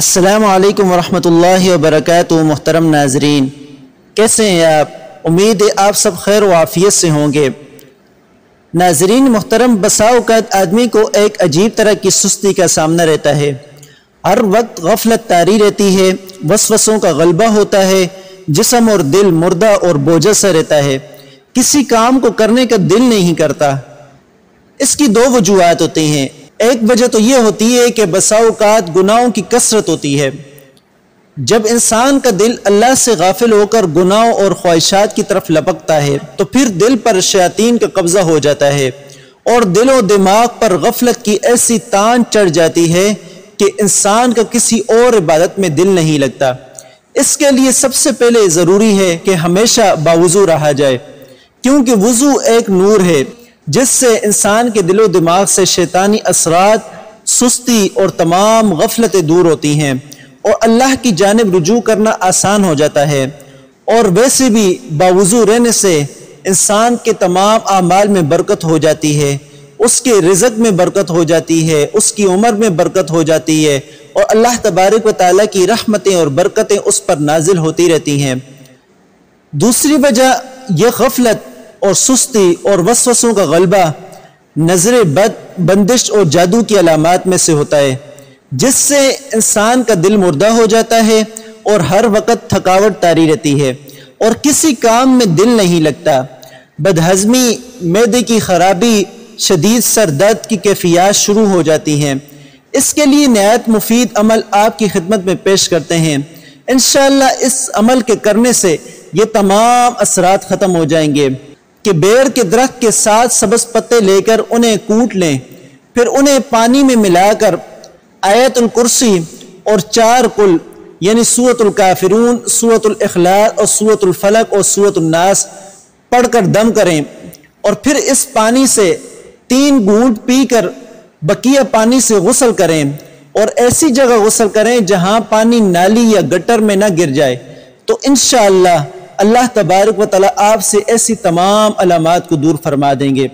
السلام علیکم ورحمۃ اللہ وبرکاتہ۔ محترم ناظرین، کیسے ہیں آپ؟ امید ہے آپ سب خیر و عافیت سے ہوں گے۔ ناظرین محترم، بسا اوقات آدمی کو ایک عجیب طرح کی سستی کا سامنا رہتا ہے، ہر وقت غفلت طاری رہتی ہے، وسوسوں کا غلبہ ہوتا ہے، جسم اور دل مردہ اور بوجھل سا رہتا ہے، کسی کام کو کرنے کا دل نہیں کرتا۔ اس کی دو وجوہات ہوتی ہیں۔ ایک وجہ تو یہ ہوتی ہے کہ بسا اوقات گناہوں کی کثرت ہوتی ہے۔ جب انسان کا دل اللہ سے غافل ہو کر گناہوں اور خواہشات کی طرف لپکتا ہے تو پھر دل پر شیاطین کا قبضہ ہو جاتا ہے اور دل و دماغ پر غفلت کی ایسی تان چڑھ جاتی ہے کہ انسان کا کسی اور عبادت میں دل نہیں لگتا۔ اس کے لیے سب سے پہلے ضروری ہے کہ ہمیشہ باوضو رہا جائے، کیونکہ وضو ایک نور ہے جس سے انسان کے دل و دماغ سے شیطانی اثرات، سستی اور تمام غفلتیں دور ہوتی ہیں اور اللہ کی جانب رجوع کرنا آسان ہو جاتا ہے۔ اور ویسے بھی باوضو رہنے سے انسان کے تمام اعمال میں برکت ہو جاتی ہے، اس کے رزق میں برکت ہو جاتی ہے، اس کی عمر میں برکت ہو جاتی ہے اور اللہ تبارک و تعالیٰ کی رحمتیں اور برکتیں اس پر نازل ہوتی رہتی ہیں۔ دوسری وجہ یہ غفلت اور سستی اور وسوسوں کا غلبہ نظر بد، بندش اور جادو کی علامات میں سے ہوتا ہے، جس سے انسان کا دل مردہ ہو جاتا ہے اور ہر وقت تھکاوٹ طاری رہتی ہے اور کسی کام میں دل نہیں لگتا۔ بدہضمی، معدے کی خرابی، شدید سر درد کی کیفیات شروع ہو جاتی ہیں۔ اس کے لیے نہایت مفید عمل آپ کی خدمت میں پیش کرتے ہیں۔ انشاءاللہ اس عمل کے کرنے سے یہ تمام اثرات ختم ہو جائیں گے کہ بیر کے درخت کے ساتھ سبز پتے لے کر انہیں کوٹ لیں، پھر انہیں پانی میں ملا کر آیت الکرسی اور 4 قل یعنی سورۃ الکافرون، سورۃ الاخلاص اور سورۃ الفلق اور سورۃ الناس پڑھ کر دم کریں اور پھر اس پانی سے 3 گھونٹ پی کر بقیہ پانی سے غسل کریں اور ایسی جگہ غسل کریں جہاں پانی نالی یا گٹر میں نہ گر جائے، تو انشاءاللہ اللہ تبارک و تعالیٰ آپ سے ایسی تمام علامات کو دور فرما دیں گے۔